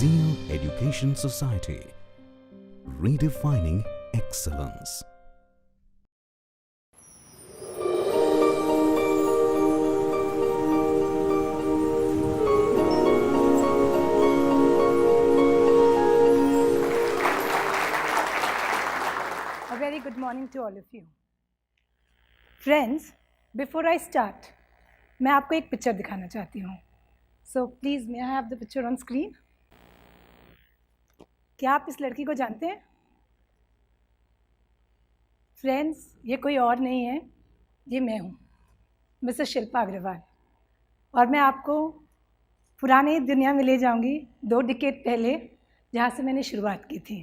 Zeal Education Society, redefining excellence. A very good morning to all of you. Friends, before I start, मैं आपको एक picture दिखाना चाहती हूँ. So please, may I have the picture on screen? क्या आप इस लड़की को जानते हैं? Friends, ये कोई और नहीं है, ये मैं हूँ, मिसेस शिल्पा अग्रवाल. और मैं आपको पुरानी दुनिया में ले जाऊँगी 2 डिकेड पहले, जहाँ से मैंने शुरुआत की थी.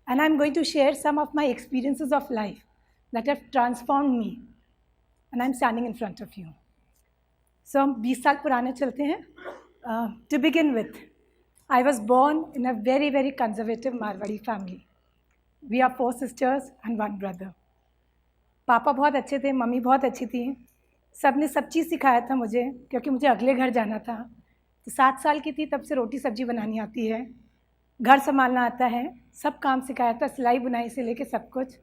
And I'm going to share some of my experiences of life that have transformed me. And I'm standing in front of you. So हम 20 साल पुराने चलते हैं. To begin with, I was born in a very, very conservative Marwadi family. We are 4 sisters and 1 brother. पापा बहुत अच्छे थे, mummy बहुत अच्छी थी. सब ने सब चीज़ सिखाया था मुझे, क्योंकि मुझे अगले घर जाना था. तो 7 साल की थी तब से रोटी सब्जी बनानी आती है, घर संभालना आता है, सब काम सिखाया था, सिलाई बुनाई से लेके सब कुछ.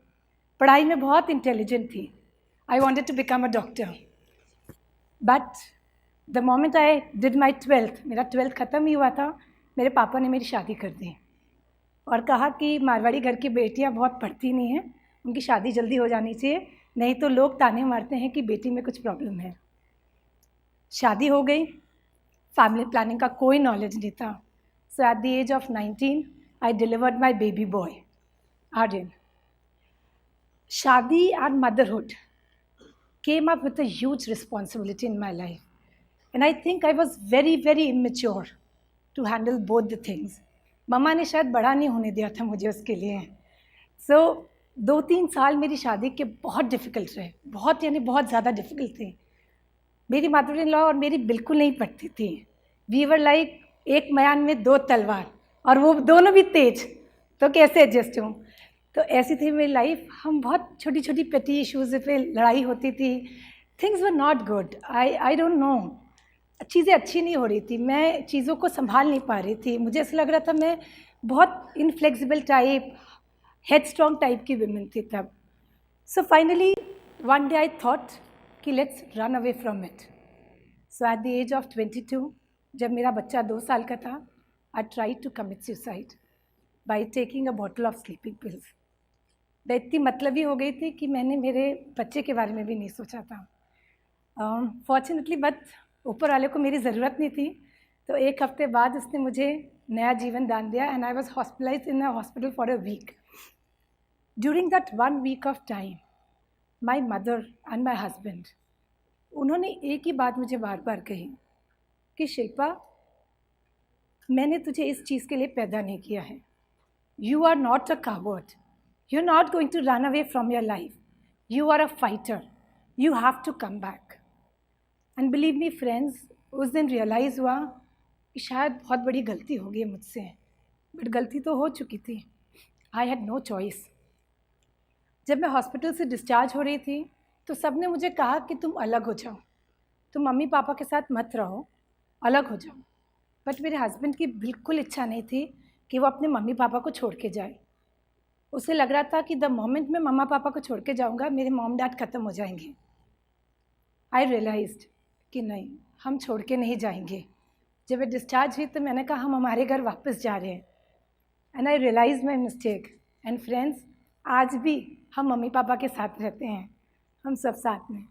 पढ़ाई में बहुत इंटेलिजेंट थी. I wanted to become a doctor. But the moment I did my 12th, मेरा 12th ख़त्म ही हुआ था, मेरे पापा ने मेरी शादी कर दी और कहा कि मारवाड़ी घर की बेटियां बहुत पढ़ती नहीं हैं, उनकी शादी जल्दी हो जानी चाहिए, नहीं तो लोग ताने मारते हैं कि बेटी में कुछ प्रॉब्लम है. शादी हो गई. फैमिली प्लानिंग का कोई नॉलेज नहीं था. So at the age of 19, I delivered my baby boy, Aryan. Shadi and motherhood came up with a huge responsibility in my life. And I think I was very, very immature to handle both the things. मम्मा ने शायद बड़ा नहीं होने दिया था मुझे उसके लिए. So 2-3 साल मेरी शादी के बहुत डिफ़िकल्ट रहे, बहुत यानी बहुत ज़्यादा डिफ़िकल्ट थे. मेरी मदर इन लॉ और मेरी बिल्कुल नहीं पड़ती थी. वी वर लाइक एक मयान में 2 तलवार, और वो दोनों भी तेज, तो कैसे एडजस्ट हूँ. तो ऐसी थी मेरी लाइफ. हम बहुत छोटी छोटी पेटी इश्यूज़ पे लड़ाई होती थी. Things were not good. I don't no, चीज़ें अच्छी नहीं हो रही थी, मैं चीज़ों को संभाल नहीं पा रही थी. मुझे ऐसा लग रहा था मैं बहुत inflexible type, head strong type की वुमेन थी तब. So finally one day I thought कि let's run away from it. So at the age of 22, जब मेरा बच्चा 2 साल का था, I try to commit suicide by taking a bottle of sleeping pills. मैं इतनी मतलबी हो गई थी कि मैंने मेरे बच्चे के बारे में भी नहीं सोचा था. फॉर्चुनेटली बट ऊपर वाले को मेरी ज़रूरत नहीं थी, तो 1 हफ्ते बाद उसने मुझे नया जीवन दान दिया. And I was hospitalise in a hospital for a week. During that 1 week of time, my mother and my husband, उन्होंने एक ही बात मुझे बार बार कही कि शिल्पा, मैंने तुझे इस चीज़ के लिए पैदा नहीं किया है. You are not a coward. You are not going to run away from your life. You are a fighter. You have to come back. And believe me friends, उस दिन रियलाइज़ हुआ कि शायद बहुत बड़ी गलती हो गई मुझसे. बट गलती तो हो चुकी थी. I had no choice. जब मैं हॉस्पिटल से डिस्चार्ज हो रही थी तो सब ने मुझे कहा कि तुम अलग हो जाओ, तुम मम्मी पापा के साथ मत रहो, अलग हो जाओ. बट मेरे हस्बैंड की बिल्कुल इच्छा नहीं थी कि वो अपने मम्मी पापा को छोड़ के जाए. उसे लग रहा था कि द मोमेंट मैं मम्मा पापा को छोड़ के जाऊँगा, मेरे मॉम डैड ख़त्म हो जाएंगे. आई रियलाइज्ड कि नहीं, हम छोड़ के नहीं जाएंगे. जब मैं डिस्चार्ज हुई तो मैंने कहा हम हमारे घर वापस जा रहे हैं. And I realise my mistake. And friends, आज भी हम मम्मी पापा के साथ रहते हैं, हम सब साथ में.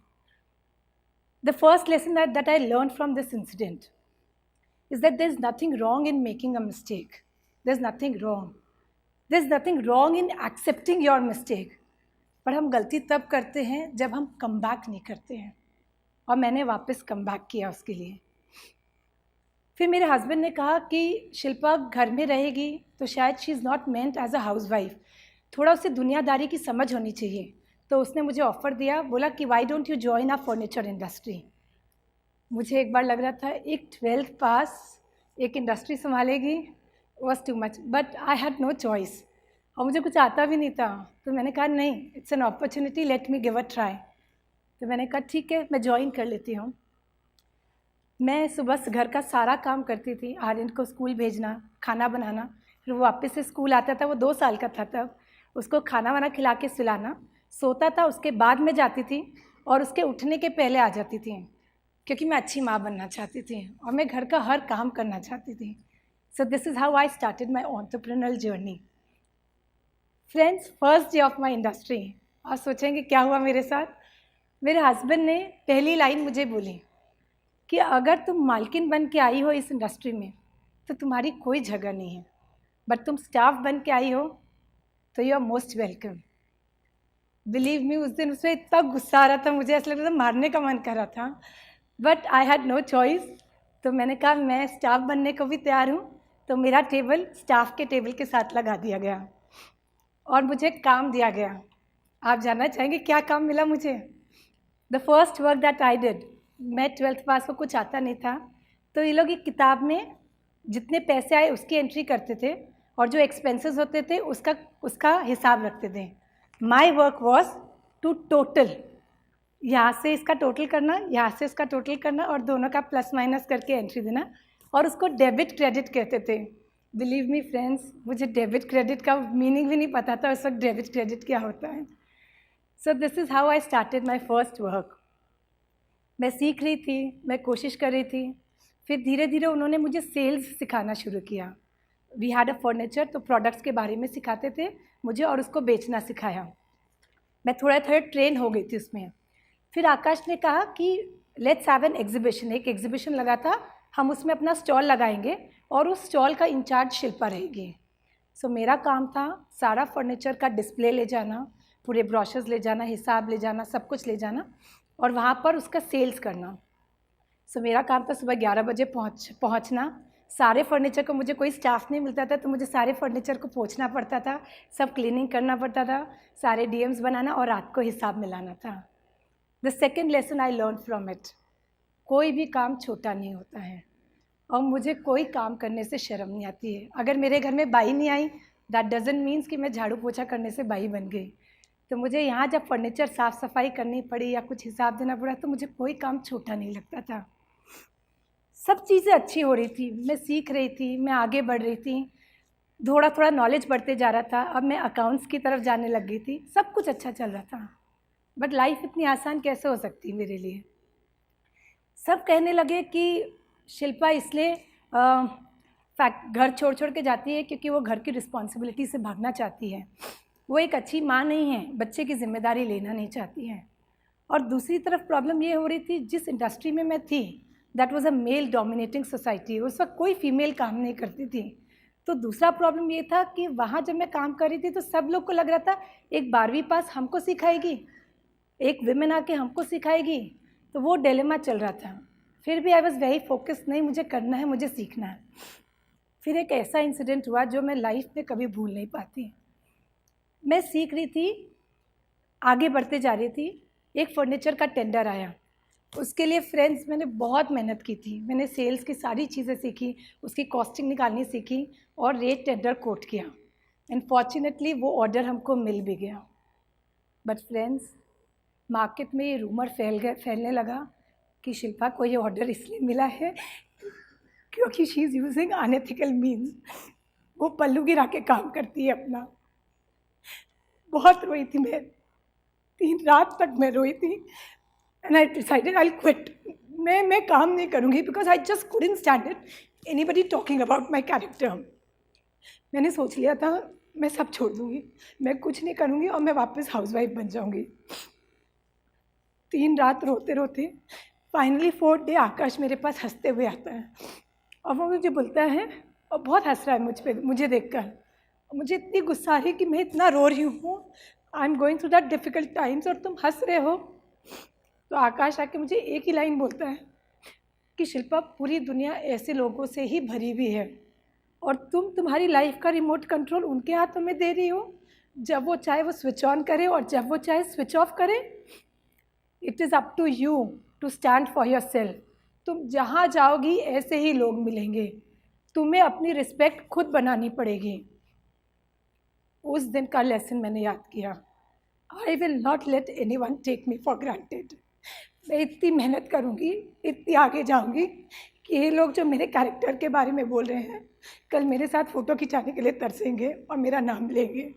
The first lesson that I learned from this incident is that there's nothing wrong in making a mistake. There's nothing wrong. There's nothing wrong in accepting your mistake. पर हम गलती तब करते हैं जब हम कम बैक नहीं करते हैं. और मैंने वापस कम बैक किया उसके लिए. फिर मेरे हस्बैंड ने कहा कि शिल्पा घर में रहेगी तो शायद she is not meant as a housewife, थोड़ा उसे दुनियादारी की समझ होनी चाहिए. तो उसने मुझे ऑफ़र दिया, बोला कि why don't you join a furniture industry. मुझे एक बार लग रहा था एक 12th पास एक इंडस्ट्री संभालेगी, was too much. But I had no choice, और मुझे कुछ आता भी नहीं था. तो मैंने कहा नहीं, it's an opportunity, let me give a try. तो मैंने कहा ठीक है, मैं ज्वाइन कर लेती हूँ. मैं सुबह से घर का सारा काम करती थी, आर्यन को स्कूल भेजना, खाना बनाना, फिर वो वापस से स्कूल आता था, वो 2 साल का था तब, उसको खाना वाना खिला के सुलाना, सोता था, उसके बाद में जाती थी और उसके उठने के पहले आ जाती थी, क्योंकि मैं अच्छी माँ बनना चाहती थी और मैं घर का हर काम करना चाहती थी। So this is how I started my entrepreneurial journey. Friends, first day of my industry, आप सोचेंगे क्या हुआ मेरे साथ। मेरे हस्बैंड ने पहली लाइन मुझे बोली कि अगर तुम मालकिन बन के आई हो इस इंडस्ट्री में तो तुम्हारी कोई जगह नहीं है, बट तुम स्टाफ बन के आई हो तो you are most welcome. Believe me, उस दिन उसमें इतना गुस्सा आ रहा था, मुझे ऐसा लग रहा था मारने का मन कर रहा था, but I had no choice. तो मैंने कहा मैं स्टाफ बनने को भी तैयार हूँ। तो मेरा टेबल स्टाफ के टेबल के साथ लगा दिया गया और मुझे काम दिया गया। आप जानना चाहेंगे क्या काम मिला मुझे? The first work that I did, मैं 12th पास को कुछ आता नहीं था, तो ये लोग एक किताब में जितने पैसे आए उसकी एंट्री करते थे और जो एक्सपेंसेस होते थे उसका हिसाब रखते थे। My work was to total, यहाँ से इसका टोटल करना, यहाँ से इसका टोटल करना और दोनों का प्लस माइनस करके एंट्री देना, और उसको डेबिट क्रेडिट कहते थे। बिलीव मी फ्रेंड्स, मुझे डेबिट क्रेडिट का मीनिंग भी नहीं पता था उस वक्त डेबिट क्रेडिट क्या होता है। So this is how I started my first work. मैं सीख रही थी, मैं कोशिश कर रही थी, फिर धीरे धीरे उन्होंने मुझे सेल्स सिखाना शुरू किया। वी हैड अ फर्नीचर, तो प्रोडक्ट्स के बारे में सिखाते थे मुझे और उसको बेचना सिखाया। मैं थोड़ा थोड़ा ट्रेन हो गई थी उसमें। फिर आकाश ने कहा कि लेट्स हैव एन एग्जीबिशन, एक एग्जीबिशन लगा था, हम उसमें अपना स्टॉल लगाएंगे और उस स्टॉल का इंचार्ज शिल्पा रहेगी। सो मेरा काम था सारा फर्नीचर का डिस्प्ले ले जाना, पूरे ब्रोशर्स ले जाना, हिसाब ले जाना, सब कुछ ले जाना और वहाँ पर उसका सेल्स करना। सो मेरा काम था सुबह 11 बजे पहुँचना। सारे फर्नीचर को, मुझे कोई स्टाफ नहीं मिलता था तो मुझे सारे फर्नीचर को पोंछना पड़ता था, सब क्लीनिंग करना पड़ता था, सारे डीएम्स बनाना और रात को हिसाब मिलाना था। The second lesson I learn from it, कोई भी काम छोटा नहीं होता है और मुझे कोई काम करने से शर्म नहीं आती है। अगर मेरे घर में बाई नहीं आई, दैट डजंट मीन्स कि मैं झाड़ू पोछा करने से बाई बन गई। तो मुझे यहाँ जब फर्नीचर साफ़ सफाई करनी पड़ी या कुछ हिसाब देना पड़ा तो मुझे कोई काम छोटा नहीं लगता था। सब चीज़ें अच्छी हो रही थी, मैं सीख रही थी, मैं आगे बढ़ रही थी, थोड़ा थोड़ा नॉलेज बढ़ते जा रहा था। अब मैं अकाउंट्स की तरफ जाने लग गई थी, सब कुछ अच्छा चल रहा था। बट लाइफ इतनी आसान कैसे हो सकती मेरे लिए? सब कहने लगे कि शिल्पा इसलिए घर छोड़ छोड़ के जाती है क्योंकि वो घर की रिस्पॉन्सिबिलिटी से भागना चाहती है, वो एक अच्छी माँ नहीं है, बच्चे की जिम्मेदारी लेना नहीं चाहती है। और दूसरी तरफ प्रॉब्लम ये हो रही थी, जिस इंडस्ट्री में मैं थी that was a male dominating society, उस वक्त कोई फीमेल काम नहीं करती थी। तो दूसरा प्रॉब्लम ये था कि वहाँ जब मैं काम कर रही थी तो सब लोग को लग रहा था एक 12वीं पास हमको सिखाएगी, एक विमेन आके हमको सिखाएगी, तो वो डिलेमा चल रहा था। फिर भी आई वॉज वेरी फोकस्ड, नहीं मुझे करना है, मुझे सीखना है। फिर एक ऐसा इंसिडेंट हुआ जो मैं लाइफ में कभी भूल नहीं पाती। मैं सीख रही थी, आगे बढ़ते जा रही थी, एक फर्नीचर का टेंडर आया। उसके लिए फ्रेंड्स मैंने बहुत मेहनत की थी, मैंने सेल्स की सारी चीज़ें सीखी, उसकी कॉस्टिंग निकालनी सीखी और रेट टेंडर कोट किया एंड फॉर्चुनेटली वो ऑर्डर हमको मिल भी गया। बट फ्रेंड्स, मार्केट में ये रूमर फैलने लगा कि शिल्पा को ये ऑर्डर इसलिए मिला है क्योंकि she is using unethical means, वो पल्लू गिरा के काम करती है अपना। बहुत रोई थी मैं, 3 रात तक मैं रोई थी and I decided I quit. मैं काम नहीं करूँगी because I just couldn't stand it anybody talking about my character. मैंने सोच लिया था मैं सब छोड़ दूँगी, मैं कुछ नहीं करूँगी और मैं वापस हाउसवाइफ बन जाऊँगी। 3 रात रोते रोते फाइनली 4th डे आकाश मेरे पास हंसते हुए आता है और वो मुझे बोलता है और बहुत हंस रहा है मुझे देखकर। मुझे इतनी गुस्सा आ रही कि मैं इतना रो रही हूँ, I am going through that difficult times और तुम हंस रहे हो। तो आकाश आके मुझे एक ही लाइन बोलता है कि शिल्पा, पूरी दुनिया ऐसे लोगों से ही भरी हुई है और तुम्हारी लाइफ का रिमोट कंट्रोल उनके हाथों में दे रही हो। जब वो चाहे वो स्विच ऑन करे और जब वो चाहे स्विच ऑफ करे। It is up to you to stand for yourself. तुम जहाँ जाओगी ऐसे ही लोग मिलेंगे, तुम्हें अपनी रिस्पेक्ट खुद बनानी पड़ेगी। उस दिन का लेसन मैंने याद किया, I will not let anyone take me for granted. मैं इतनी मेहनत करूँगी, इतनी आगे जाऊँगी कि ये लोग जो मेरे कैरेक्टर के बारे में बोल रहे हैं, कल मेरे साथ फ़ोटो खिंचाने के लिए तरसेंगे और मेरा नाम लेंगे।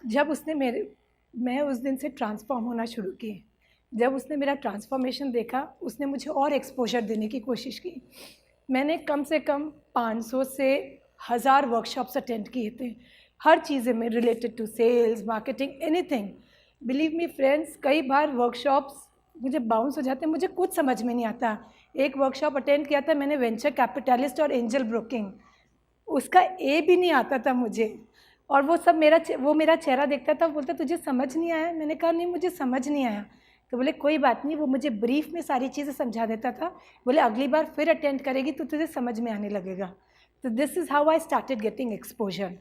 जब उसने मैं उस दिन से ट्रांसफॉर्म होना शुरू की। जब उसने मेरा ट्रांसफॉर्मेशन देखा, उसने मुझे और एक्सपोजर देने की कोशिश की। मैंने कम से कम 500 से 1000 वर्कशॉप्स अटेंड किए थे, हर चीज़ें में, related to sales, marketing, anything. Believe me friends, कई बार वर्कशॉप्स मुझे बाउंस हो जाते हैं, मुझे कुछ समझ में नहीं आता। एक वर्कशॉप अटेंड किया था मैंने, वेंचर कैपिटलिस्ट और एंजल ब्रोकिंग, उसका ए भी नहीं आता था मुझे। और वो सब मेरा चेहरा देखता था, बोलता तुझे समझ नहीं आया? मैंने कहा नहीं, मुझे समझ नहीं आया। तो बोले कोई बात नहीं, वो मुझे ब्रीफ में सारी चीज़ें समझा देता था। बोले अगली बार फिर अटेंड करेगी तो तुझे समझ में आने लगेगा। तो this is how I started getting exposure.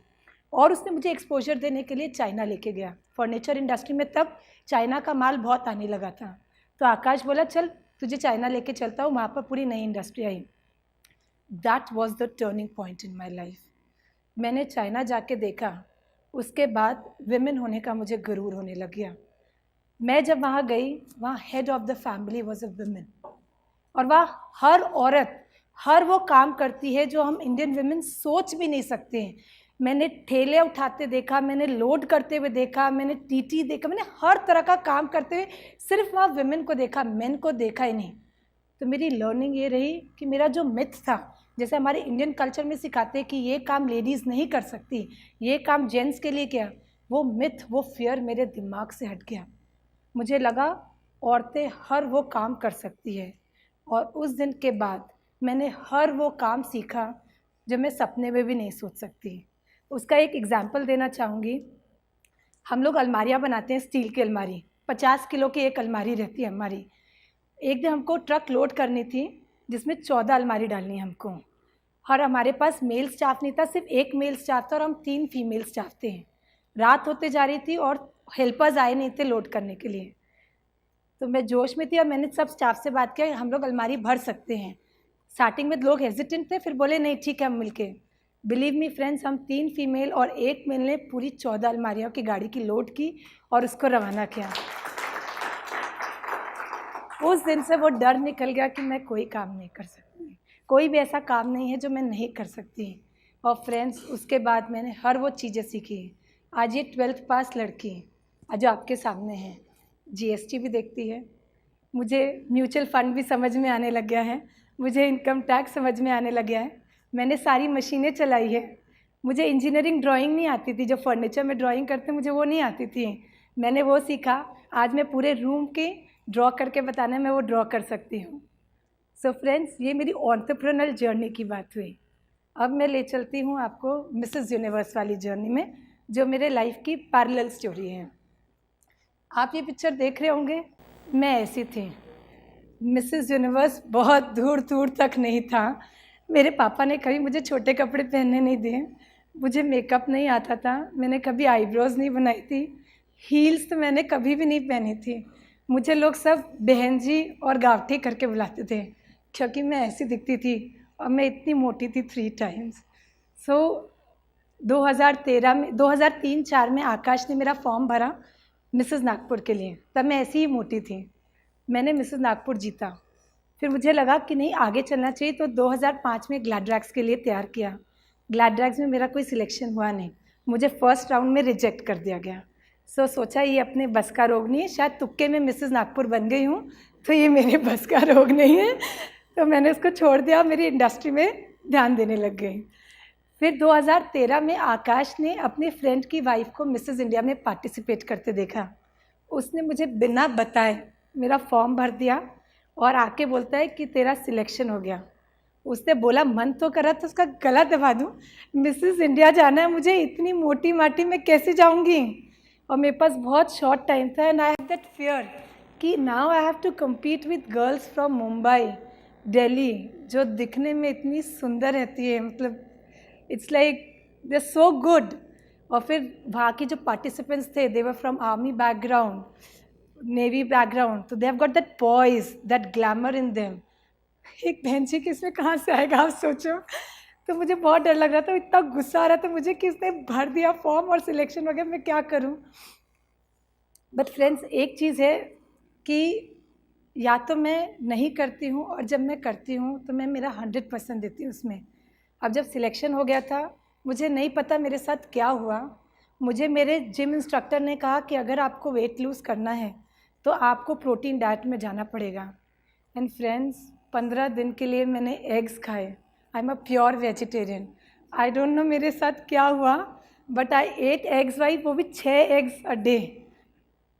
और उसने मुझे एक्सपोजर देने के लिए चाइना लेके गया। फर्नीचर इंडस्ट्री में तब चाइना का माल बहुत आने लगा था। तो आकाश बोला चल तुझे चाइना लेके चलता हूँ, वहाँ पर पूरी नई industry I. That was the turning point in my life. मैंने चाइना जाके देखा, उसके बाद विमेन होने का मुझे गुरूर होने लग गया। मैं जब वहाँ गई, वहाँ head of the family was a women, और वहाँ हर औरत हर वो काम करती है जो हम इंडियन विमेन सोच भी नहीं सकते हैं। मैंने ठेले उठाते देखा, मैंने लोड करते हुए देखा, मैंने टीटी देखा, मैंने हर तरह का काम करते हुए सिर्फ वहाँ विमेन को देखा, मेन को देखा ही नहीं। तो मेरी लर्निंग ये रही कि मेरा जो मिथ था, जैसे हमारे इंडियन कल्चर में सिखाते हैं कि ये काम लेडीज़ नहीं कर सकती, ये काम जेंट्स के लिए क्या, वो मिथ, वो फियर मेरे दिमाग से हट गया। मुझे लगा औरतें हर वो काम कर सकती है। और उस दिन के बाद मैंने हर वो काम सीखा जो मैं सपने में भी नहीं सोच सकती। उसका एक एग्जाम्पल देना चाहूँगी। हम लोग अलमारियाँ बनाते हैं, स्टील की अलमारी, 50 किलो की एक अलमारी रहती है हमारी। एक दिन हमको ट्रक लोड करनी थी जिसमें 14 अलमारी डालनी है हमको, और हमारे पास मेल स्टाफ नहीं था, सिर्फ एक मेल स्टाफ था और हम 3 फीमेल स्टाफ थे। रात होते जा रही थी और हेल्पर्स आए नहीं थे लोड करने के लिए। तो मैं जोश में थी और मैंने सब स्टाफ से बात किया, हम लोग अलमारी भर सकते हैं। स्टार्टिंग में लोग हेजिटेंट थे, फिर बोले नहीं ठीक है हम मिलके। बिलीव मी फ्रेंड्स, हम 3 फीमेल और 1 मेल ने पूरी 14 अलमारियों की गाड़ी की लोड की और उसको रवाना किया। उस दिन से वो डर निकल गया कि मैं कोई काम नहीं कर सकती, कोई भी ऐसा काम नहीं है जो मैं नहीं कर सकती। और फ्रेंड्स, उसके बाद मैंने हर वो चीज़ें सीखी। आज ये 12th पास लड़की आज आपके सामने है, जीएसटी भी देखती है, मुझे म्यूचुअल फ़ंड भी समझ में आने लग गया है, मुझे इनकम टैक्स समझ में आने लग गया है, मैंने सारी मशीनें चलाई है। मुझे इंजीनियरिंग ड्राइंग नहीं आती थी, जो फर्नीचर में ड्राइंग करते मुझे वो नहीं आती थी, मैंने वो सीखा। आज मैं पूरे रूम के ड्रॉ करके बताना मैं वो ड्रॉ कर सकती हूँ। सो फ्रेंड्स, ये मेरी एंटरप्रेन्योरल जर्नी की बात हुई। अब मैं ले चलती हूँ आपको मिसेस यूनिवर्स वाली जर्नी में, जो मेरे लाइफ की पैरेलल स्टोरी है। आप ये पिक्चर देख रहे होंगे, मैं ऐसी थी। मिसेस यूनिवर्स बहुत दूर दूर तक नहीं था। मेरे पापा ने कभी मुझे छोटे कपड़े पहनने नहीं दिए, मुझे मेकअप नहीं आता था, मैंने कभी आईब्रोज नहीं बनाई थी, हील्स तो मैंने कभी भी नहीं पहनी थी। मुझे लोग सब बहन जी और गावठी करके बुलाते थे क्योंकि मैं ऐसी दिखती थी और मैं इतनी मोटी थी 3 टाइम्स। सो 2003-4 में आकाश ने मेरा फॉर्म भरा मिसेस नागपुर के लिए, तब मैं ऐसी ही मोटी थी। मैंने मिसेस नागपुर जीता। फिर मुझे लगा कि नहीं आगे चलना चाहिए, तो 2005 में ग्लैड्रैक्स के लिए तैयार किया। ग्लैड्रैक्स में मेरा कोई सिलेक्शन हुआ नहीं, मुझे फर्स्ट राउंड में रिजेक्ट कर दिया गया। सो सोचा ये अपने बस का रोग नहीं है, शायद तुक्के में मिसेस नागपुर बन गई हूँ तो ये मेरे बस का रोग नहीं है, तो मैंने उसको छोड़ दिया, मेरी इंडस्ट्री में ध्यान देने लग गई। फिर 2013 में आकाश ने अपने फ्रेंड की वाइफ को मिसेस इंडिया में पार्टिसिपेट करते देखा। उसने मुझे बिना बताए मेरा फॉर्म भर दिया और आके बोलता है कि तेरा सिलेक्शन हो गया। उसने बोला मन तो करा तो उसका गला दबा दूँ, मिसेस इंडिया जाना है मुझे, इतनी मोटी माटी में कैसे जाऊँगी। और मेरे पास बहुत शॉर्ट टाइम था and I have that fear कि now I have to compete with girls from Mumbai, Delhi, जो दिखने में इतनी सुंदर रहती है, मतलब it's like they are so good. और फिर वहाँ के जो पार्टिसिपेंट्स थे they were from army background, navy background, तो they have got that poise, that glamour in them. एक बहन जी कि इसमें कहाँ से आएगा आप सोचो। तो मुझे बहुत डर लग रहा था, इतना गुस्सा आ रहा था मुझे कि उसने भर दिया फॉर्म और सिलेक्शन हो गया, मैं क्या करूं। बट फ्रेंड्स, एक चीज़ है कि या तो मैं नहीं करती हूँ, और जब मैं करती हूँ तो मैं मेरा 100% देती हूँ उसमें। अब जब सिलेक्शन हो गया था, मुझे नहीं पता मेरे साथ क्या हुआ। मुझे मेरे जिम इंस्ट्रक्टर ने कहा कि अगर आपको वेट लूज़ करना है तो आपको प्रोटीन डाइट में जाना पड़ेगा। एंड फ्रेंड्स, 15 दिन के लिए मैंने एग्स खाए। I am a pure vegetarian. I don't know मेरे साथ क्या हुआ, but I ate eggs why, वो भी 6 एग्स अ डे,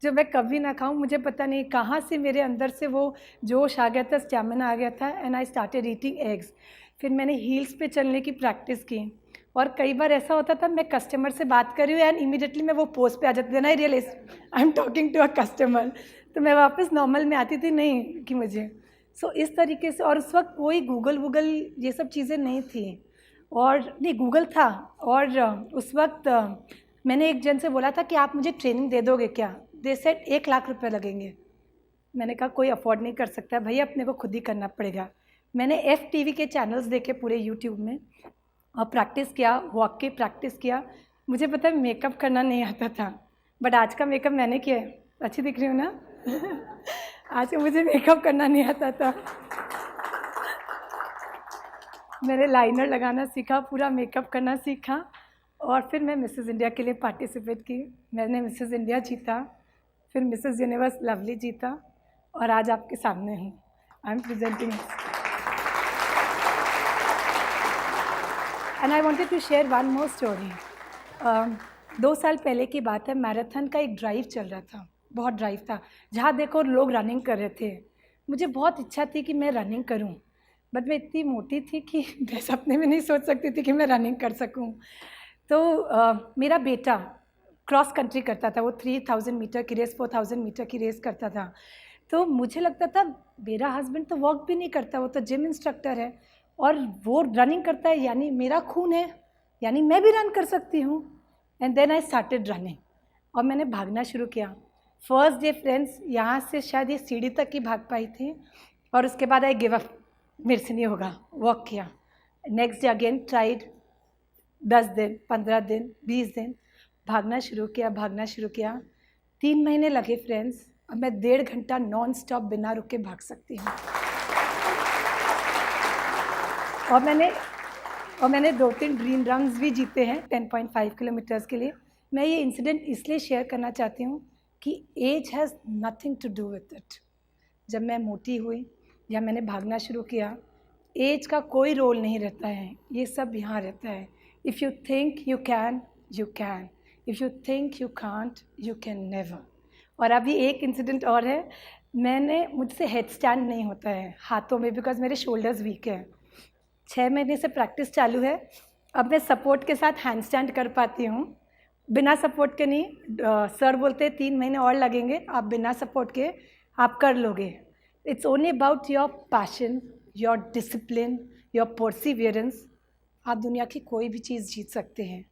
जो मैं कभी ना खाऊं। मुझे पता नहीं कहाँ से मेरे अंदर से वो जोश आ गया था, स्टैमिना आ गया था, and I started eating eggs. फिर मैंने हील्स पे चलने की प्रैक्टिस की, और कई बार ऐसा होता था मैं कस्टमर से बात कर रही हूँ एंड इमीडिएटली मैं वो पोस्ट पे आ जाती थी, ना, I realise I am talking to a customer, तो मैं वापस नॉर्मल में आती थी, नहीं कि मुझे। सो इस तरीके से, और उस वक्त कोई गूगल ये सब चीज़ें नहीं थी, और नहीं, गूगल था। और उस वक्त मैंने एक जन से बोला था कि आप मुझे ट्रेनिंग दे दोगे क्या। दे सेड 1 लाख रुपए लगेंगे। मैंने कहा कोई अफोर्ड नहीं कर सकता भैया, अपने को खुद ही करना पड़ेगा। मैंने FTV के चैनल्स देखे पूरे यूट्यूब में, और प्रैक्टिस किया, वॉक की प्रैक्टिस किया। मुझे पता है मेकअप करना नहीं आता था, बट आज का मेकअप मैंने किया है। अच्छी दिख रही हूँ ना? आज मुझे मेकअप करना नहीं आता था। मैंने लाइनर लगाना सीखा, पूरा मेकअप करना सीखा, और फिर मैं मिसेस इंडिया के लिए पार्टिसिपेट की। मैंने मिसेस इंडिया जीता, फिर मिसेस यूनिवर्स लवली जीता, और आज आपके सामने हूँ। I am presenting, and I wanted to share one more story. 2 साल पहले की बात है, मैराथन का एक ड्राइव चल रहा था, बहुत ड्राइव था, जहाँ देखो लोग रनिंग कर रहे थे। मुझे बहुत इच्छा थी कि मैं रनिंग करूँ, बट मैं इतनी मोटी थी कि मैं सपने में नहीं सोच सकती थी कि मैं रनिंग कर सकूँ। तो मेरा बेटा क्रॉस कंट्री करता था, वो 3000 मीटर की रेस, 4000 मीटर की रेस करता था। तो मुझे लगता था मेरा हस्बैंड तो वॉक भी नहीं करता, वो तो जिम इंस्ट्रक्टर है, और वो रनिंग करता है, यानी मेरा खून है, यानी मैं भी रन कर सकती हूँ। And then I started running, और मैंने भागना शुरू किया। फर्स्ट डे फ्रेंड्स, यहाँ से शायद ये सीढ़ी तक ही भाग पाई थी, और उसके बाद आई गिव अप, मेरे से नहीं होगा, वॉक किया। नेक्स्ट डे अगेन ट्राइड, 10 दिन, 15 दिन, 20 दिन, भागना शुरू किया। 3 महीने लगे फ्रेंड्स, अब मैं 1.5 घंटा नॉन स्टॉप बिना रुके भाग सकती हूँ। और मैंने 2-3 ड्रीम रन्स भी जीते हैं 10.5 किलोमीटर्स के लिए। मैं ये इंसिडेंट इसलिए शेयर करना चाहती हूँ कि age has nothing to do with it. जब मैं मोटी हुई या मैंने भागना शुरू किया, एज का कोई रोल नहीं रहता है, ये सब यहाँ रहता है। If you think you can, you can. If you think you can't, you can never. और अभी एक इंसिडेंट और है, मुझसे हेड स्टैंड नहीं होता है हाथों में, बिकॉज मेरे शोल्डर्स वीक हैं। 6 महीने से प्रैक्टिस चालू है, अब मैं सपोर्ट के साथ हैंड स्टैंड कर पाती हूँ, बिना सपोर्ट के नहीं। सर बोलते 3 महीने और लगेंगे, आप बिना सपोर्ट के आप कर लोगे। It's only about your passion, your discipline, your Perseverance. आप दुनिया की कोई भी चीज़ जीत सकते हैं।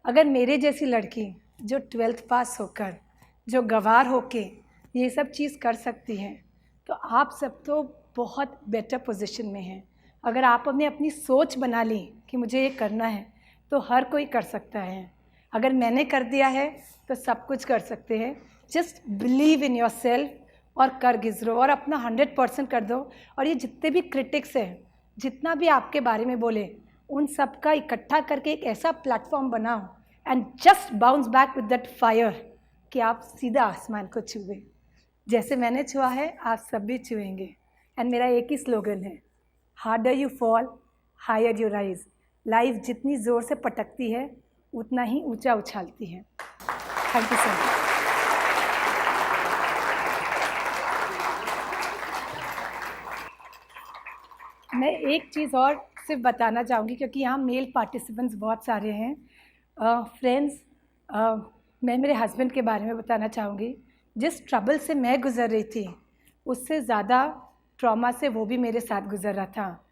अगर मेरे जैसी लड़की जो 12th पास होकर, जो गंवार होके ये सब चीज़ कर सकती है, तो आप सब तो बहुत बेटर पोजीशन में हैं। अगर आपने अपनी सोच बना ली कि मुझे ये करना है, तो हर कोई कर सकता है। अगर मैंने कर दिया है तो सब कुछ कर सकते हैं। Just believe in your self और कर गुजरो, और अपना 100% कर दो। और ये जितने भी क्रिटिक्स हैं, जितना भी आपके बारे में बोले, उन सब का इकट्ठा करके एक ऐसा प्लेटफॉर्म बनाओ, and just bounce back with that fire कि आप सीधा आसमान को छुए। जैसे मैंने छुआ है, आप सब भी छुएंगे। एंड मेरा एक ही स्लोगन है, harder you fall, higher you rise. Life जितनी ज़ोर से पटकती है, उतना ही ऊंचा उछालती है। Thank you so much. मैं एक चीज़ और सिर्फ बताना चाहूँगी, क्योंकि यहाँ मेल पार्टिसिपेंट्स बहुत सारे हैं। फ्रेंड्स, मैं मेरे हस्बैंड के बारे में बताना चाहूँगी। जिस ट्रबल से मैं गुज़र रही थी, उससे ज़्यादा ट्रॉमा से वो भी मेरे साथ गुज़र रहा था।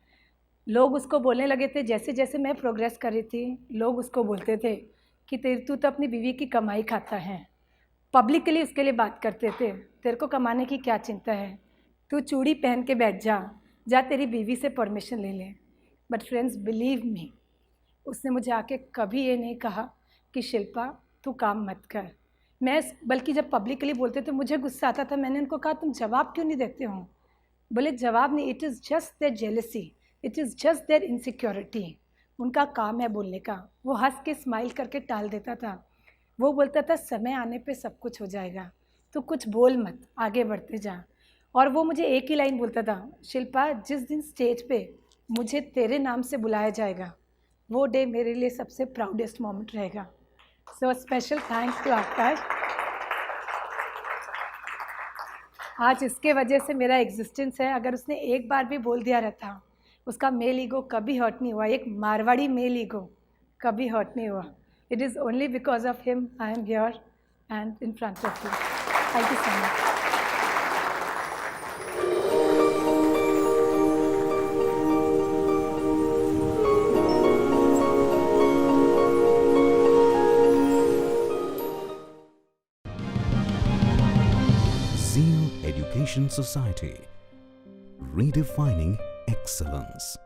लोग उसको बोलने लगे थे, जैसे जैसे मैं प्रोग्रेस कर रही थी, लोग उसको बोलते थे कि तू तो अपनी बीवी की कमाई खाता है। पब्लिकली उसके लिए बात करते थे, तेरे को कमाने की क्या चिंता है, तू चूड़ी पहन के बैठ जा, जा तेरी बीवी से परमिशन ले ले। बट फ्रेंड्स बिलीव मी, उसने मुझे आके कभी ये नहीं कहा कि शिल्पा तू काम मत कर। मैं बल्कि जब पब्लिकली बोलते थे मुझे गुस्सा आता था, मैंने उनको कहा तुम जवाब क्यों नहीं देते हो? बोले जवाब नहीं, it is just their jealousy, it is just their insecurity. उनका काम है बोलने का। वो हंस के स्माइल करके टाल देता था। वो बोलता था समय आने पे सब कुछ हो जाएगा, तो कुछ बोल मत, आगे बढ़ते जा। और वो मुझे एक ही लाइन बोलता था, शिल्पा जिस दिन स्टेज पे मुझे तेरे नाम से बुलाया जाएगा वो डे मेरे लिए सबसे प्राउडेस्ट मोमेंट रहेगा। सो स्पेशल थैंक्स टू आकाश। आज इसके वजह से मेरा एग्जिस्टेंस है। अगर उसने एक बार भी बोल दिया रहता, उसका मेल ईगो कभी हर्ट नहीं हुआ, एक मारवाड़ी मेल ईगो कभी हर्ट नहीं हुआ। It is only because of him I am here and in front of you. Thank you so much. Zeal Education Society, redefining excellence.